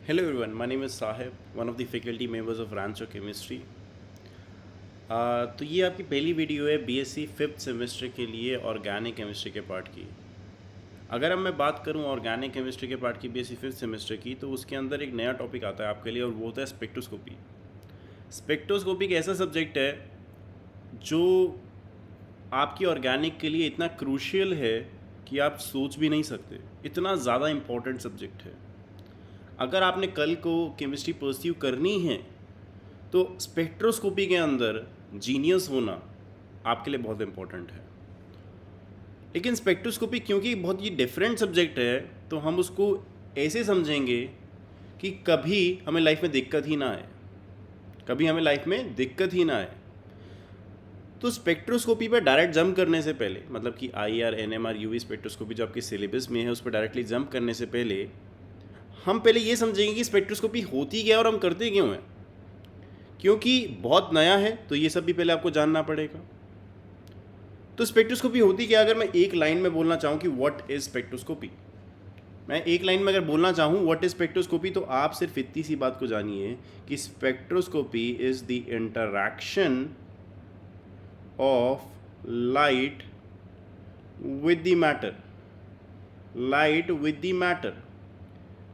Hello everyone, my name is Sahib, one of the faculty members of Rancho Chemistry. तो ये आपकी पहली video है बीएससी फिफ्थ सेमेस्टर के लिए ऑर्गेनिक केमिस्ट्री के पार्ट की। अगर अब मैं बात करूं ऑर्गेनिक केमिस्ट्री के पार्ट की बीएससी फिफ्थ सेमेस्टर की, तो उसके अंदर एक नया टॉपिक आता है आपके लिए और वो होता है स्पेक्ट्रोस्कोपी। स्पेक्ट्रोस्कोपी एक ऐसा सब्जेक्ट है जो आपकी ऑर्गेनिक के लिए इतना क्रूशियल है कि आप सोच भी नहीं सकते, इतना ज़्यादा इम्पोर्टेंट सब्जेक्ट है। अगर आपने कल को केमिस्ट्री परस्यू करनी है तो स्पेक्ट्रोस्कोपी के अंदर जीनियस होना आपके लिए बहुत इम्पोर्टेंट है। लेकिन स्पेक्ट्रोस्कोपी क्योंकि बहुत ही डिफरेंट सब्जेक्ट है, तो हम उसको ऐसे समझेंगे कि कभी हमें लाइफ में दिक्कत ही ना आए, कभी हमें लाइफ में दिक्कत ही ना आए। तो स्पेक्ट्रोस्कोपी पर डायरेक्ट जंप करने से पहले, मतलब कि IR, NMR, UV स्पेक्ट्रोस्कोपी जो आपके सिलेबस में है उस पर डायरेक्टली जंप करने से पहले हम पहले ये समझेंगे कि स्पेक्ट्रोस्कोपी होती क्या है और हम करते क्यों हैं। क्योंकि बहुत नया है तो ये सब भी पहले आपको जानना पड़ेगा। तो स्पेक्ट्रोस्कोपी होती क्या, अगर मैं एक लाइन में बोलना चाहूँ कि व्हाट इज स्पेक्ट्रोस्कोपी, मैं एक लाइन में अगर बोलना चाहूँ व्हाट इज स्पेक्ट्रोस्कोपी, तो आप सिर्फ इतनी सी बात को जानिए कि spectroscopy is the interaction of light with the matter, light with the matter.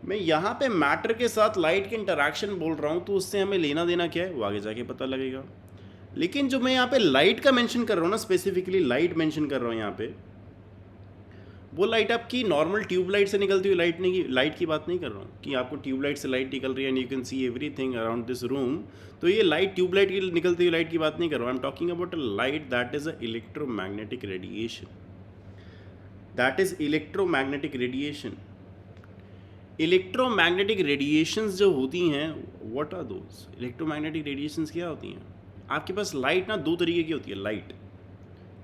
मैं यहाँ पे मैटर के साथ लाइट के इंटरैक्शन बोल रहा हूँ, तो उससे हमें लेना देना क्या है वो आगे जाके पता लगेगा। लेकिन जो मैं यहाँ पे लाइट का मेंशन कर रहा हूँ ना, स्पेसिफिकली लाइट मेंशन कर रहा हूँ यहाँ पे, वो लाइट आपकी नॉर्मल ट्यूबलाइट से निकलती हुई लाइट की बात नहीं कर रहा हूँ कि आपको ट्यूबलाइट से लाइट निकल रही है and you can see everything around this room. तो ये लाइट ट्यूबलाइट की निकलती हुई लाइट की बात नहीं कर रहा हूँ। I am talking about a light that is a electromagnetic radiation, that is electromagnetic radiation. Electromagnetic radiations जो होती हैं, what are those electromagnetic radiations? क्या होती हैं? आपके पास लाइट ना दो तरीके की होती है।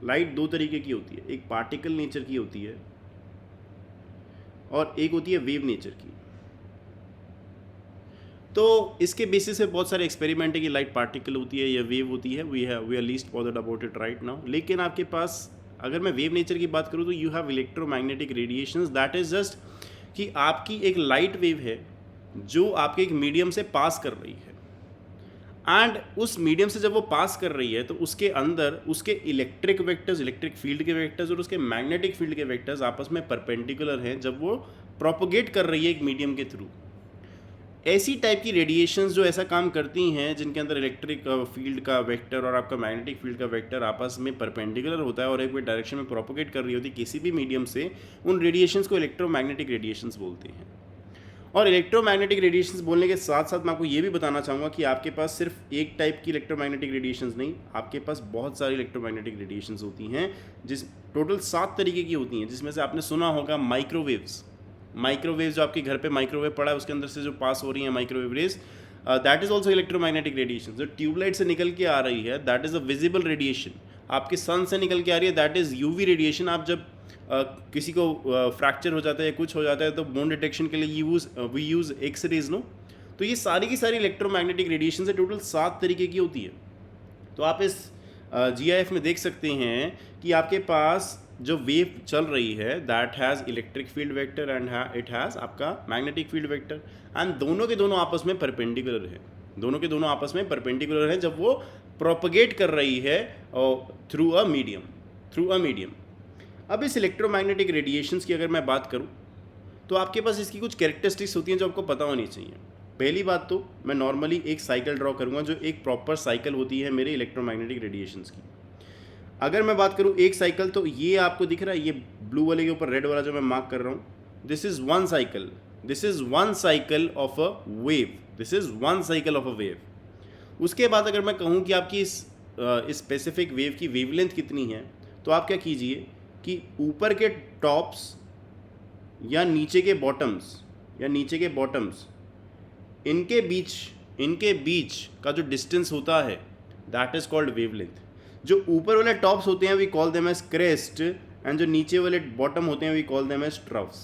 लाइट दो तरीके की होती है, एक पार्टिकल नेचर की होती है और एक होती है वेव नेचर की। तो इसके बेसिस पे बहुत सारे एक्सपेरिमेंट है कि लाइट पार्टिकल होती है या वेव होती है। We are least bothered about it right now. लेकिन आपके पास अगर मैं वेव नेचर की बात करूँ तो you have electromagnetic radiations, that is just कि आपकी एक लाइट वेव है जो आपके एक मीडियम से पास कर रही है, एंड उस मीडियम से जब वो पास कर रही है तो उसके अंदर उसके इलेक्ट्रिक वेक्टर्स, इलेक्ट्रिक फील्ड के वेक्टर्स और उसके मैग्नेटिक फील्ड के वेक्टर्स आपस में परपेंडिकुलर हैं जब वो प्रोपोगेट कर रही है एक मीडियम के थ्रू। ऐसी टाइप की रेडिएशंस जो ऐसा काम करती हैं, जिनके अंदर इलेक्ट्रिक फील्ड का वेक्टर और आपका मैग्नेटिक फील्ड का वेक्टर आपस में परपेंडिकुलर होता है और एक डायरेक्शन में प्रोपोगेट कर रही होती है किसी भी मीडियम से, उन रेडिएशंस को इलेक्ट्रोमैग्नेटिक रेडिएशंस बोलते हैं। और इलेक्ट्रोमैग्नेटिक रेडिएशंस बोलने के साथ साथ मैं आपको ये भी बताना चाहूँगा कि आपके पास सिर्फ एक टाइप की इलेक्ट्रोमैग्नेटिक रेडिएशंस नहीं, आपके पास बहुत सारी इलेक्ट्रोमैग्नेटिक रेडिएशंस होती हैं, जिस टोटल 7 तरीके की होती हैं, जिसमें से आपने सुना होगा माइक्रोवेव्स। माइक्रोवेव जो आपके घर पे माइक्रोवेव पड़ा है उसके अंदर से जो पास हो रही है microwave rays, that is also electromagnetic radiation. जो ट्यूबलाइट से निकल के आ रही है that is a visible radiation. आपके सन से निकल के आ रही है दैट इज यूवी रेडिएशन। आप जब किसी को फ्रैक्चर हो जाता है या कुछ हो जाता है तो बोन डिटेक्शन के लिए वी यूज़ एक्सरेज नो। तो ये सारी की सारी इलेक्ट्रोमैग्नेटिक रेडिएशन से टोटल 7 तरीके की होती है। तो आप इस GIF में देख सकते हैं कि आपके पास जो वेव चल रही है that has electric field vector and it has आपका मैग्नेटिक फील्ड वेक्टर, एंड दोनों के दोनों आपस में परपेंडिकुलर है। दोनों के दोनों आपस में परपेंडिकुलर है जब वो प्रोपगेट कर रही है थ्रू अ मीडियम। अब इस इलेक्ट्रोमैग्नेटिक रेडिएशंस की अगर मैं बात करूं तो आपके पास इसकी कुछ कैरेक्टरिस्टिक्स होती हैं जो आपको पता होनी चाहिए। पहली बात तो मैं नॉर्मली एक साइकिल ड्रॉ करूंगा जो एक प्रॉपर साइकिल होती है मेरे इलेक्ट्रोमैग्नेटिक रेडिएशंस की। अगर मैं बात करूं एक साइकिल, तो ये आपको दिख रहा है, ये ब्लू वाले के ऊपर रेड वाला जो मैं मार्क कर रहा हूं, this is one cycle, this is one cycle of a wave, this is one cycle of a wave. उसके बाद अगर मैं कहूं कि आपकी इस स्पेसिफिक वेव की वेवलेंथ कितनी है, तो आप क्या कीजिए कि ऊपर के टॉप्स या नीचे के बॉटम्स इनके बीच का जो डिस्टेंस होता है दैट इज कॉल्ड वेवलेंथ। जो ऊपर वाले टॉप्स होते हैं we call them as crest, and जो नीचे वाले बॉटम होते हैं we call them as troughs.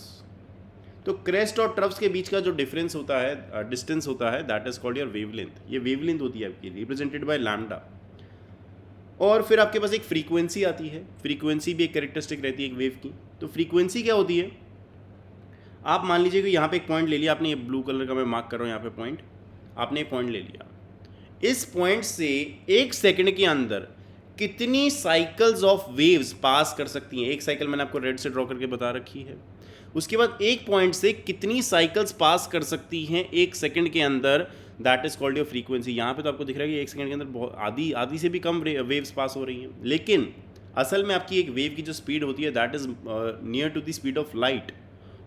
तो क्रेस्ट और ट्रफ्स के बीच का जो डिफरेंस होता है, डिस्टेंस होता है, that is called your wavelength. ये वेवलेंथ होती है आपकी, रिप्रेजेंटेड बाय लैम्डा। और फिर आपके पास एक फ्रीक्वेंसी आती है, फ्रीक्वेंसी भी एक कैरेक्टरिस्टिक रहती है एक वेव की। तो फ्रीक्वेंसी क्या होती है? आप मान लीजिए कि यहाँ पे एक पॉइंट ले लिया आपने, ये ब्लू कलर का मैं मार्क कर रहा हूँ यहाँ पे पॉइंट, आपने एक पॉइंट ले लिया। इस पॉइंट से 1 सेकंड के अंदर कितनी साइकिल्स ऑफ वेव्स पास कर सकती हैं, एक साइकिल मैंने आपको रेड से ड्रॉ करके बता रखी है। उसके बाद एक पॉइंट से कितनी साइकिल्स पास कर सकती हैं 1 सेकंड के अंदर, that is called your frequency. यहाँ पे तो आपको दिख रहा है कि 1 सेकंड के अंदर बहुत आधी से भी कम वेव्स पास हो रही हैं, लेकिन असल में आपकी एक वेव की जो स्पीड होती है that is near to the speed of light.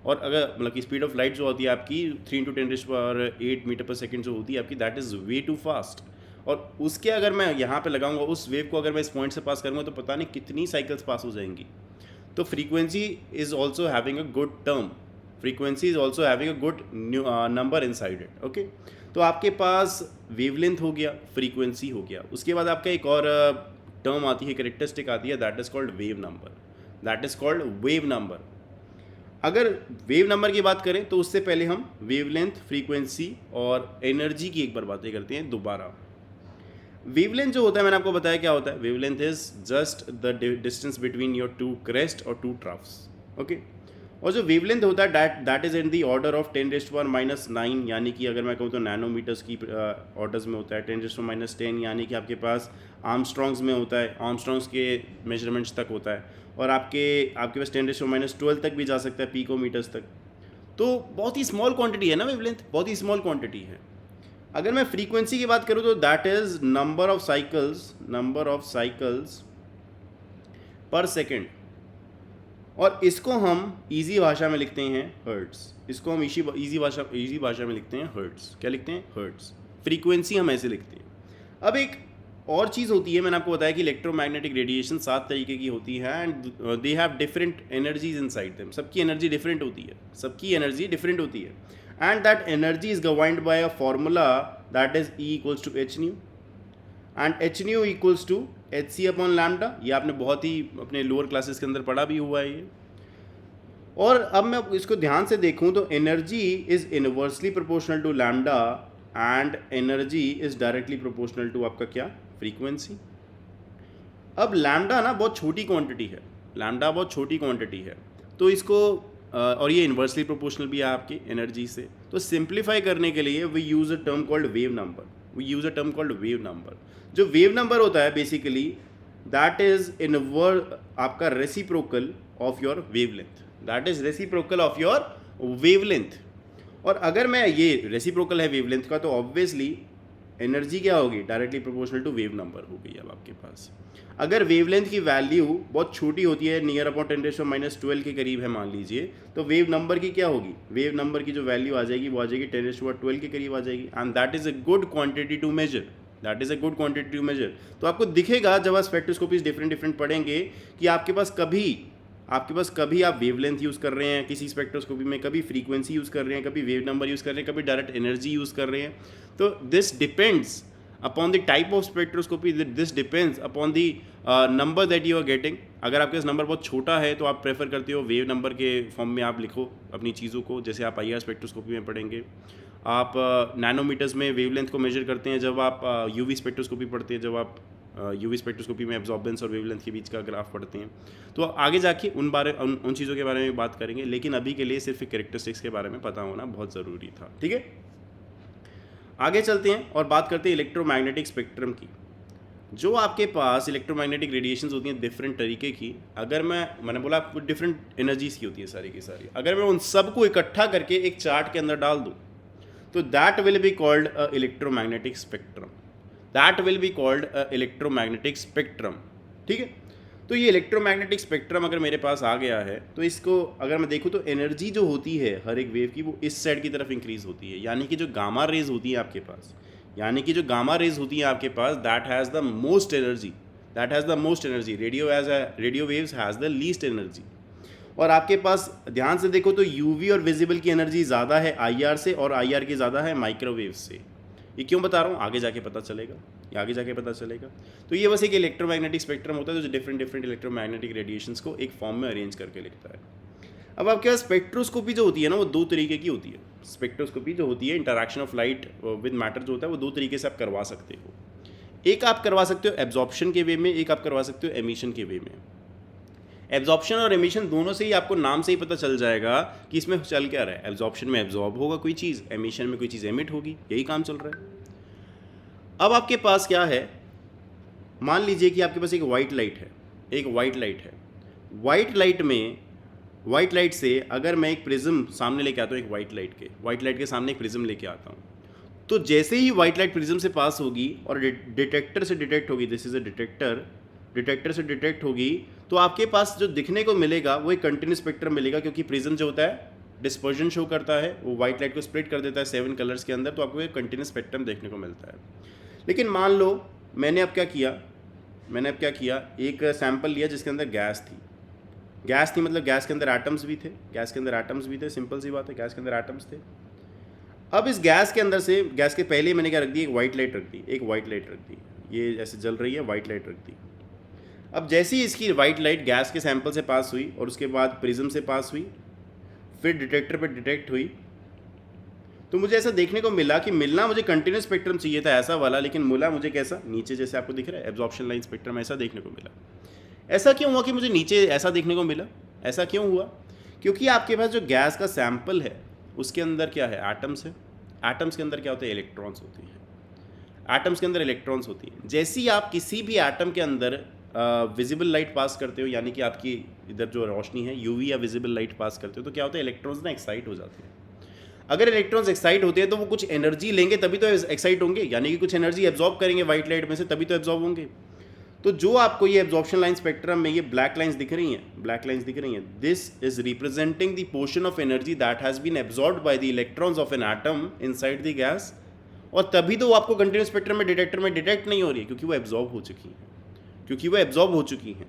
और अगर मतलब कि स्पीड ऑफ लाइट जो होती है आपकी 3 × 10⁸ मीटर पर सेकंड जो होती है आपकी, that is way too fast. और उसके अगर मैं यहाँ पे लगाऊंगा उस वेव को, अगर मैं इस पॉइंट से पास करूँगा तो पता नहीं कितनी साइकिल्स पास हो जाएंगी। तो frequency is also having a good term, frequency is also having a good number inside it. Okay, तो आपके पास वेवलेंथ हो गया, फ्रीक्वेंसी हो गया, उसके बाद आपका एक और टर्म आती है, कैरेक्टरिस्टिक आती है, that is called wave number, that is called wave number. अगर वेव नंबर की बात करें तो उससे पहले हम वेवलेंथ, फ्रीक्वेंसी और एनर्जी की एक बार बातें करते हैं दोबारा। वेवलेंथ जो होता है मैंने आपको बताया क्या होता है, wavelength is just the distance between your two crest और टू ट्रफ्स। ओके, और जो वेवलेंथ होता है that is in the order of 10⁻⁹, यानी कि अगर मैं कहूँ तो नैनोमीटर्स की ऑर्डर्स में होता है। 10⁻⁻10 यानी कि आपके पास आर्मस्ट्रॉन्ग्स में होता है, आर्मस्ट्रॉन्ग्स के मेजरमेंट्स तक होता है, और आपके पास 10⁻12 तक भी जा सकता है, पिकोमीटर्स तक। तो बहुत ही स्मॉल क्वांटिटी है ना वेवलेंथ, बहुत ही स्मॉल क्वांटिटी है। अगर मैं फ्रीक्वेंसी की बात करूँ तो that is number of cycles पर सेकेंड, और इसको हम इजी भाषा में लिखते हैं हर्ट्स। इसको हम इजी भाषा में लिखते हैं हर्ट्स। क्या लिखते हैं? हर्ट्स। फ्रीक्वेंसी हम ऐसे लिखते हैं। अब एक और चीज़ होती है, मैंने आपको बताया कि इलेक्ट्रोमैग्नेटिक रेडिएशन 7 तरीके की होती है and they have different energies inside them. सबकी एनर्जी डिफरेंट होती है and that energy is governed bye a formula that is E = h/nu and h/nu = hc/λ। ये आपने बहुत ही अपने लोअर क्लासेस के अंदर पढ़ा भी हुआ है ये। और अब मैं इसको ध्यान से देखूं तो energy is inversely proportional to lambda and energy is directly proportional to आपका क्या? फ्रीक्वेंसी। अब लैम्डा ना बहुत छोटी क्वांटिटी है, तो इसको और ये इन्वर्सली प्रोपोर्शनल भी है आपकी एनर्जी से। तो सिंप्लीफाई करने के लिए we use a term called wave number. जो वेव नंबर होता है बेसिकली दैट इज आपका रेसिप्रोकल ऑफ योर वेवलेंथ। और अगर मैं ये रेसिप्रोकल है वेवलेंथ का, तो ऑब्वियसली एनर्जी क्या होगी? Directly proportional to wave number हो गई अब आपके पास। अगर वेवलेंथ की वैल्यू बहुत छोटी होती है, नियर अपॉन 10⁻12 के करीब है मान लीजिए, तो वेव नंबर की क्या होगी? वेव नंबर की जो वैल्यू आ जाएगी वो आ जाएगी 10⁻12 के करीब आ जाएगी, and that is a good quantity to measure. तो आपको दिखेगा जब आप स्पेक्ट्रोस्कोपीज डिफरेंट पढ़ेंगे कि आपके पास कभी आप वेवलेंथ यूज़ कर रहे हैं किसी स्पेक्ट्रोस्कोपी में, कभी फ्रीक्वेंसी यूज़ कर रहे हैं, कभी वेव नंबर यूज़ कर रहे हैं, कभी डायरेक्ट एनर्जी यूज़ कर रहे हैं। तो this depends upon the type of spectroscopy, this depends upon the number that you are getting. अगर आपके पास नंबर बहुत छोटा है तो आप प्रेफर करते हो वेव नंबर के फॉर्म में आप लिखो अपनी चीज़ों को, जैसे आप IR स्पेक्ट्रोस्कोपी में पढ़ेंगे। आप नैनोमीटर्स में वेवलेंथ को मेजर करते हैं जब आप UV स्पेक्ट्रोस्कोपी पढ़ते हैं, जब आप UV स्पेक्ट्रोस्कोपी में एब्जॉर्बेंस और वेवलेंथ के बीच का ग्राफ पढ़ते हैं। तो आगे जाके उन चीज़ों के बारे में बात करेंगे, लेकिन अभी के लिए सिर्फ कैरेक्टरिस्टिक्स के बारे में पता होना बहुत ज़रूरी था। ठीक है, आगे चलते हैं और बात करते हैं इलेक्ट्रोमैग्नेटिक स्पेक्ट्रम की। जो आपके पास इलेक्ट्रोमैग्नेटिक रेडिएशंस होती हैं डिफरेंट तरीके की, अगर मैंने बोला आपको डिफरेंट एनर्जीज की होती है सारी की सारी, अगर मैं उन सबको इकट्ठा करके एक चार्ट के अंदर डाल दूँ तो that will be called electromagnetic spectrum. ठीक है, तो ये इलेक्ट्रोमैग्नेटिक स्पेक्ट्रम अगर मेरे पास आ गया है तो इसको अगर मैं देखूँ तो एनर्जी जो होती है हर एक वेव की वो इस साइड की तरफ इंक्रीज होती है, यानी कि जो गामा रेज होती है आपके पास that has the most energy. Radio waves has the least energy. और आपके पास ध्यान से देखो तो यूवी और विजिबल की एनर्जी ज़्यादा है IR से, और IR की ज़्यादा है माइक्रोवेव से। ये क्यों बता रहा हूँ? आगे जाके पता चलेगा। तो ये बस एक इलेक्ट्रोमैग्नेटिक स्पेक्ट्रम होता है जो डिफरेंट इलेक्ट्रोमैग्नेटिक रेडिएशंस को एक फॉर्म में अरेंज करके लिखता है। अब आपके पास स्पेक्ट्रोस्कोपी जो होती है ना वो 2 तरीके की होती है। स्पेक्ट्रोस्कोपी जो होती है, interaction of light with matter जो होता है, वो 2 तरीके से आप करवा सकते हो। एक आप करवा सकते हो एब्जॉर्प्शन के वे में, एक आप करवा सकते हो एमिशन के वे में। एब्जॉर्प्शन और एमिशन दोनों से ही आपको नाम से ही पता चल जाएगा कि इसमें चल क्या रहा है। एब्जॉर्प्शन में एब्जॉर्ब होगा कोई चीज़, एमिशन में कोई चीज़ एमिट होगी, यही काम चल रहा है। अब आपके पास क्या है, मान लीजिए कि आपके पास एक वाइट लाइट है, एक वाइट लाइट है। वाइट लाइट से अगर मैं एक प्रिज्म सामने लेके आता हूँ, एक वाइट लाइट के सामने एक प्रिज्म लेके आता हूँ, तो जैसे ही वाइट लाइट प्रिज्म से पास होगी और डिटेक्टर से डिटेक्ट होगी, दिस इज अ डिटेक्टर से डिटेक्ट होगी, तो आपके पास जो दिखने को मिलेगा वो एक कंटिन्यूस स्पेक्ट्रम मिलेगा, क्योंकि प्रिज्म जो होता है डिस्पर्जन शो करता है, वो वाइट लाइट को स्प्लिट कर देता है 7 कलर्स के अंदर, तो आपको एक कंटिन्यूस स्पेक्ट्रम देखने को मिलता है। लेकिन मान लो मैंने अब क्या किया, एक सैंपल लिया जिसके अंदर गैस थी, मतलब गैस के अंदर एटम्स भी थे, सिंपल सी बात है, गैस के अंदर एटम्स थे। अब इस गैस के अंदर से, गैस के पहले मैंने क्या रख दी, एक वाइट लाइट रख दी, ये ऐसे जल रही है, वाइट लाइट रख दी। अब जैसे ही इसकी वाइट लाइट गैस के सैंपल से पास हुई और उसके बाद प्रिज्म से पास हुई, फिर डिटेक्टर पे डिटेक्ट हुई, तो मुझे ऐसा देखने को मिला कि मिलना मुझे कंटिन्यूस स्पेक्ट्रम चाहिए था ऐसा वाला, लेकिन मिला मुझे कैसा, नीचे जैसे आपको दिख रहा है एब्जॉर्प्शन लाइन स्पेक्ट्रम, ऐसा देखने को मिला। ऐसा क्यों हुआ कि मुझे नीचे ऐसा देखने को मिला? ऐसा क्यों हुआ? क्योंकि आपके पास जो गैस का सैंपल है उसके अंदर क्या है, एटम्स है। एटम्स के अंदर क्या होते हैं, इलेक्ट्रॉन्स होते हैं। एटम्स के अंदर इलेक्ट्रॉन्स होती हैं। जैसे ही आप किसी भी एटम के अंदर विजिबल लाइट पास करते हो, यानी कि आपकी इधर जो रोशनी है यूवी या विजिबल लाइट पास करते हो, तो क्या होता है, इलेक्ट्रॉन्स ना एक्साइट हो जाते हैं। अगर इलेक्ट्रॉन्स एक्साइट होते हैं तो वो कुछ एनर्जी लेंगे तभी तो एक्साइट होंगे, यानी कि कुछ एनर्जी एब्जॉर्ब करेंगे वाइट लाइट में से, तभी तो एब्जॉर्ब होंगे। तो जो आपको ये एब्जॉर्प्शन लाइन स्पेक्ट्रम में ये ब्लैक लाइंस दिख रही हैं, this is representing the portion of energy that has been absorbed by the electrons of an atom inside the gas, और तभी तो वो आपको कंटिन्यूस स्पेक्ट्रम में डिटेक्टर में डिटेक्ट नहीं हो रही है, क्योंकि वो एब्जॉर्ब हो चुकी हैं।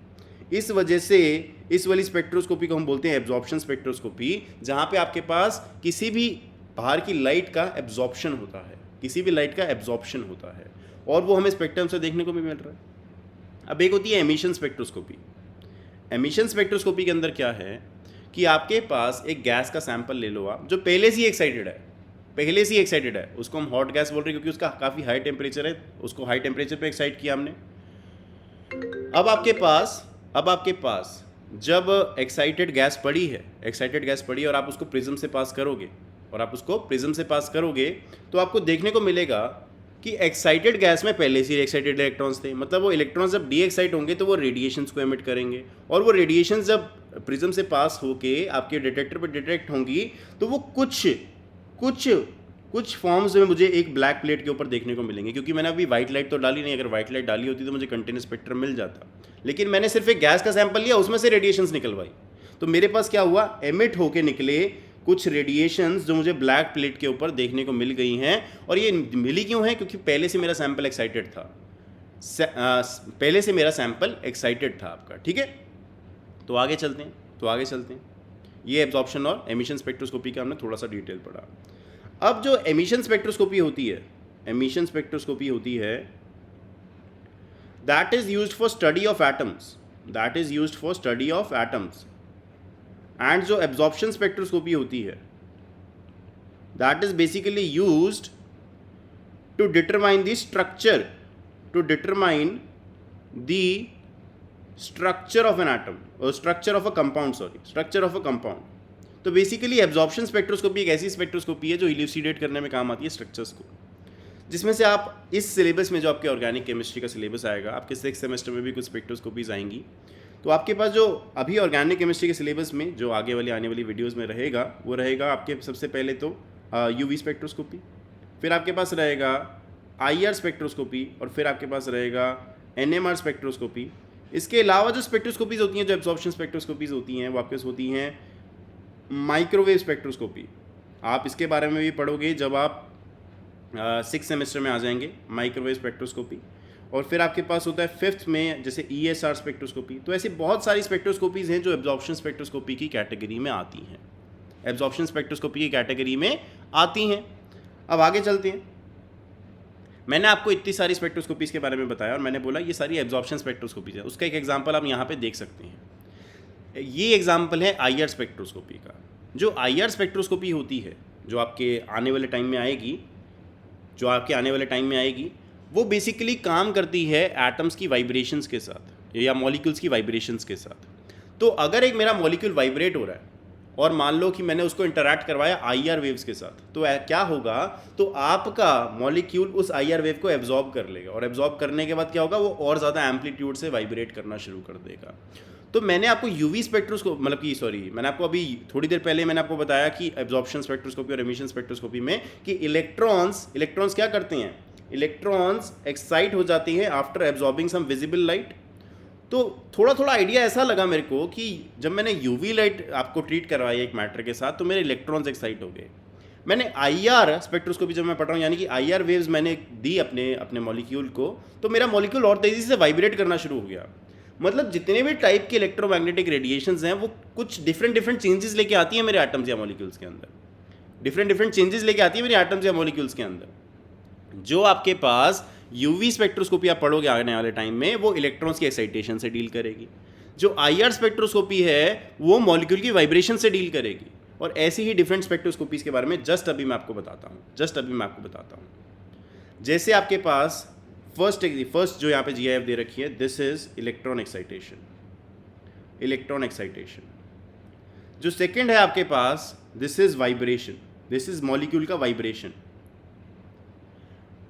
इस वजह से इस वाली स्पेक्ट्रोस्कोपी को हम बोलते हैं एब्जॉर्प्शन स्पेक्ट्रोस्कोपी, जहाँ पे आपके पास किसी भी बाहर की लाइट का एब्जॉर्प्शन होता है, और वो हमें स्पेक्ट्रम से देखने को भी मिल रहा है। अब एक होती है एमिशन स्पेक्ट्रोस्कोपी। एमिशन स्पेक्ट्रोस्कोपी के अंदर क्या है कि आपके पास एक गैस का सैंपल ले लो आप, जो पहले से ही एक्साइटेड है, उसको हम हॉट गैस बोल रहे हैं क्योंकि उसका काफ़ी हाई टेम्परेचर है, उसको हाई टेम्परेचर पे एक्साइट किया हमने। अब आपके पास जब एक्साइटेड गैस पड़ी है और आप उसको प्रिज्म से पास करोगे, तो आपको देखने को मिलेगा कि एक्साइटेड गैस में पहले से एक्साइटेड इलेक्ट्रॉन्स थे, मतलब वो इलेक्ट्रॉन्स जब डी एक्साइट होंगे तो वो रेडिएशंस को एमिट करेंगे, और वो रेडिएशंस जब प्रिज्म से पास होके आपके डिटेक्टर पर डिटेक्ट होंगी, तो वो कुछ फॉर्म्स में मुझे एक ब्लैक प्लेट के ऊपर देखने को मिलेंगे, क्योंकि मैंने अभी वाइट लाइट तो डाली नहीं। अगर वाइट लाइट डाली होती तो मुझे कंटिन्यूस स्पेक्ट्रम मिल जाता, लेकिन मैंने सिर्फ एक गैस का सैंपल लिया, उसमें से रेडिएशंस निकलवाई, तो मेरे पास क्या हुआ, एमिट होके निकले कुछ रेडिएशंस जो मुझे ब्लैक प्लेट के ऊपर देखने को मिल गई हैं। और ये मिली क्यों है, क्योंकि पहले से मेरा सैंपल एक्साइटेड था आपका। ठीक है, तो आगे चलते हैं। ये एब्जॉर्प्शन और एमिशन स्पेक्ट्रोस्कोपी का हमने थोड़ा सा डिटेल पढ़ा। अब जो एमिशन स्पेक्ट्रोस्कोपी होती है that is used for study of atoms, and जो एब्जॉर्प्शन स्पेक्ट्रोस्कोपी होती है that is basically used to determine the structure of an atom, और स्ट्रक्चर ऑफ अ कंपाउंड। तो बेसिकली एब्जॉर्प्शन स्पेक्ट्रोस्कोपी एक ऐसी स्पेक्ट्रोस्कोपी है जो इल्यूसिडेट करने में काम आती है स्ट्रक्चर्स को, जिसमें से आप इस सिलेबस में जो आपके ऑर्गेनिक केमिस्ट्री का सिलेबस आएगा, आपके 6th सेमेस्टर में भी कुछ स्पेक्ट्रोस्कोपीज आएंगी। तो आपके पास जो अभी ऑर्गेनिक केमिस्ट्री के सिलेबस में जो आने वाली वीडियोज़ में रहेगा, वो रहेगा आपके सबसे पहले तो यूवी स्पेक्ट्रोस्कोपी, फिर आपके पास रहेगा IR स्पेक्ट्रोस्कोपी, और फिर आपके पास रहेगा NMR स्पेक्ट्रोस्कोपी। इसके अलावा जो स्पेक्ट्रोस्कोपीज होती हैं, जो एब्जॉर्प्शन स्पेक्ट्रोस्कोपीज होती हैं, वो आपके पास होती हैं माइक्रोवेव स्पेक्ट्रोस्कोपी। आप इसके बारे में भी पढ़ोगे जब आप 6th सेमेस्टर में आ जाएंगे, माइक्रोवेव स्पेक्ट्रोस्कोपी। और फिर आपके पास होता है 5th में जैसे ESR स्पेक्ट्रोस्कोपी। तो ऐसी बहुत सारी स्पेक्ट्रोस्कोपीज़ हैं जो एब्जॉर्प्शन स्पेक्ट्रोस्कोपी की कैटेगरी में आती हैं। अब आगे चलते हैं। मैंने आपको इतनी सारी स्पेक्ट्रोस्कोपीज़ के बारे में बताया और मैंने बोला ये सारी एब्जॉर्प्शन स्पेक्ट्रोस्कोपीज़ है। उसका एक एग्जाम्पल आप यहाँ पे देख सकते हैं। ये एग्जाम्पल है IR स्पेक्ट्रोस्कोपी का। जो IR स्पेक्ट्रोस्कोपी होती है, जो आपके आने वाले टाइम में आएगी, वो बेसिकली काम करती है एटम्स की वाइब्रेशंस के साथ या मॉलिक्यूल्स की वाइब्रेशंस के साथ। तो अगर एक मेरा मॉलिक्यूल वाइब्रेट हो रहा है और मान लो कि मैंने उसको इंटरैक्ट करवाया IR वेव्स के साथ, तो क्या होगा, तो आपका मॉलिक्यूल उस IR वेव को एब्जॉर्ब कर लेगा और एब्जॉर्ब करने के बाद क्या होगा, वो और ज़्यादा एम्पलीट्यूड से वाइब्रेट करना शुरू कर देगा। तो मैंने आपको यूवी स्पेक्ट्रोस्कोप मतलब कि मैंने आपको अभी थोड़ी देर पहले मैंने आपको बताया कि एब्जॉर्प्शन स्पेक्ट्रोस्कोपी और एमिशन स्पेक्ट्रोस्कोपी में कि इलेक्ट्रॉन्स क्या करते हैं, इलेक्ट्रॉन्स एक्साइट हो जाती हैं आफ्टर एब्जॉर्बिंग सम विजिबल लाइट। तो थोड़ा थोड़ा आइडिया ऐसा लगा मेरे को कि जब मैंने यूवी लाइट आपको ट्रीट करवाई एक मैटर के साथ, तो मेरे इलेक्ट्रॉन्स एक्साइट हो गए। मैंने IR स्पेक्ट्रोस्कोपी जब मैं पढ़ रहा हूँ, यानी कि IR वेव्स मैंने दी अपने मॉलिक्यूल को, तो मेरा मॉलिक्यूल और तेज़ी से वाइब्रेट करना शुरू हो गया। मतलब जितने भी टाइप के इलेक्ट्रोमैग्नेटिक रेडिएशंस हैं वो कुछ डिफरेंट चेंजेस लेके आती है मेरे एटम्स या मॉलिक्यूल्स के अंदर, डिफरेंट चेंजेस लेके आती है मेरे एटम्स या मॉलिक्यूल्स के अंदर। जो आपके पास यूवी स्पेक्ट्रोस्कोपी आप पढ़ोगे आने वाले टाइम में, वो इलेक्ट्रॉन्स की एक्साइटेशन से डील करेगी। जो IR स्पेक्ट्रोस्कोपी है वो मॉलिक्यूल की वाइब्रेशन से डील करेगी। और ऐसी ही डिफरेंट स्पेक्ट्रोस्कोपीज के बारे में जस्ट अभी मैं आपको बताता हूँ। जैसे आपके पास फर्स्ट जो यहाँ पे GIF दे रखी है, दिस इज इलेक्ट्रॉन एक्साइटेशन। जो सेकंड है आपके पास, this is vibration, this is molecule का वाइब्रेशन।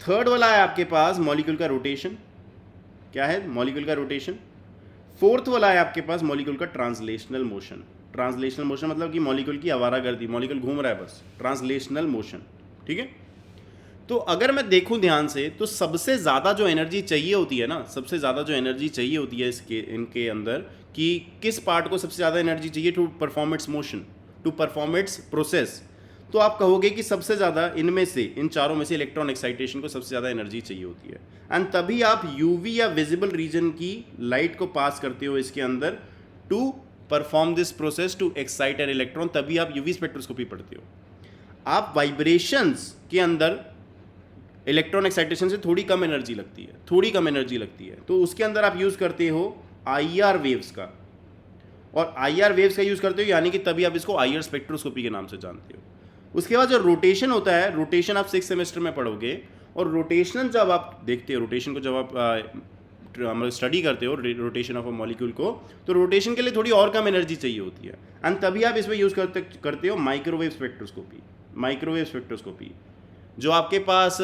थर्ड वाला है आपके पास मॉलिक्यूल का रोटेशन, क्या है, मॉलिक्यूल का रोटेशन। फोर्थ वाला है आपके पास मॉलिक्यूल का ट्रांसलेशनल मोशन मतलब कि मॉलिक्यूल की आवारागर्दी, मॉलिक्यूल घूम रहा है बस, ट्रांसलेशनल मोशन, ठीक है। तो अगर मैं देखूं ध्यान से, तो सबसे ज़्यादा जो एनर्जी चाहिए होती है ना, इनके अंदर, कि किस पार्ट को सबसे ज़्यादा एनर्जी चाहिए to perform its motion, to perform its process, तो आप कहोगे कि सबसे ज़्यादा इन चारों में से इलेक्ट्रॉन एक्साइटेशन को सबसे ज़्यादा एनर्जी चाहिए होती है। एंड तभी आप यूवी या विजिबल रीजन की लाइट को पास करते हो इसके अंदर to perform this process to excite an electron, तभी आप यूवी स्पेक्ट्रोस्कोपी पढ़ते हो। आप वाइब्रेशंस के अंदर इलेक्ट्रॉन एक्साइटेशन से थोड़ी कम एनर्जी लगती है, तो उसके अंदर आप यूज़ करते हो IR वेव्स का, और IR वेव्स का यूज़ करते हो, यानी कि तभी आप इसको IR स्पेक्ट्रोस्कोपी के नाम से जानते हो। उसके बाद जो रोटेशन होता है, रोटेशन आप 6th सेमेस्टर में पढ़ोगे, और रोटेशन जब आप देखते हो, रोटेशन को जब आप स्टडी करते हो, रोटेशन ऑफ अ मॉलिक्यूल को, तो रोटेशन के लिए थोड़ी और कम एनर्जी चाहिए होती है, एंड तभी आप इसमें यूज़ करते हो माइक्रोवेव स्पेक्ट्रोस्कोपी। जो आपके पास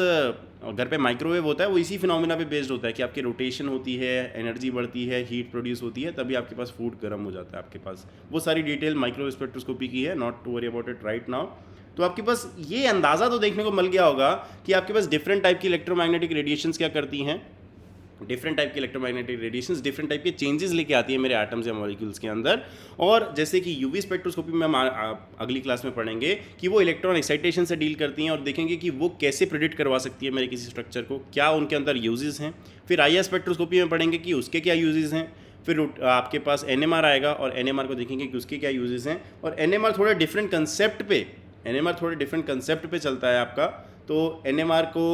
घर पे माइक्रोवेव होता है, वो इसी फिनोमिना पे बेस्ड होता है कि आपकी रोटेशन होती है, एनर्जी बढ़ती है, हीट प्रोड्यूस होती है, तभी आपके पास फूड गर्म हो जाता है आपके पास। वो सारी डिटेल माइक्रोवेव स्पेक्ट्रोस्कोपी की है, not to worry about it right now. तो आपके पास ये अंदाज़ा तो देखने को मिल गया होगा कि आपके पास डिफरेंट टाइप की इलेक्ट्रोमैग्नेटिक रेडिएशंस क्या करती हैं, डिफरेंट टाइप के इलेक्ट्रोमैग्नेटिक रेडिएशंस डिफरेंट टाइप के चेंजेस लेके आती है मेरे एटम्स या मॉलिक्यूल्स के अंदर। और जैसे कि यूवी स्पेक्ट्रोस्कोपी में हम अगली क्लास में पढ़ेंगे कि वो इलेक्ट्रॉन एक्साइटेशन से डील करती हैं, और देखेंगे कि वो कैसे प्रेडिक्ट करवा सकती है मेरे किसी स्ट्रक्चर को, क्या उनके अंदर यूजेस हैं। फिर IR स्पेक्ट्रोस्कोपी में पढ़ेंगे कि उसके क्या यूजेस हैं। फिर आपके पास NMR आएगा, और NMR को देखेंगे कि उसके क्या यूजेस हैं। और NMR थोड़े डिफरेंट कंसेप्ट पे चलता है आपका। तो NMR को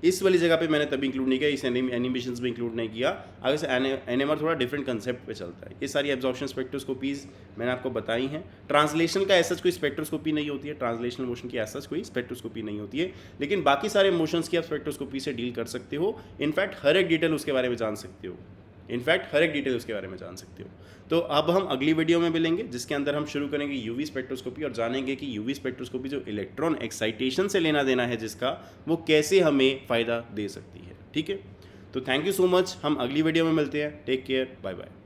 इस वाली जगह पे मैंने तभी इंक्लूड नहीं किया, इस एनिमेशंस में इंक्लूड नहीं किया, आगे से NMR थोड़ा डिफरेंट कंसेप्ट पे चलता है। ये सारी एब्जॉर्प्शन स्पेक्ट्रोस्कोपीज़ मैंने आपको बताई हैं। ट्रांसलेशन का ऐसा कोई स्पेक्ट्रोस्कोपी नहीं होती है, ट्रांसलेशनल मोशन की ऐसा कोई स्पेक्ट्रोस्कोपी नहीं होती है, लेकिन बाकी सारे मोशंस की आप स्पेक्ट्रोस्कोपी से डील कर सकते हो। इनफैक्ट हर एक डिटेल उसके बारे में जान सकते हो। तो अब हम अगली वीडियो में मिलेंगे, जिसके अंदर हम शुरू करेंगे यूवी स्पेक्ट्रोस्कोपी, और जानेंगे कि यूवी स्पेक्ट्रोस्कोपी जो इलेक्ट्रॉन एक्साइटेशन से लेना देना है जिसका, वो कैसे हमें फ़ायदा दे सकती है। ठीक है, तो थैंक यू सो मच, हम अगली वीडियो में मिलते हैं। Take care, bye bye.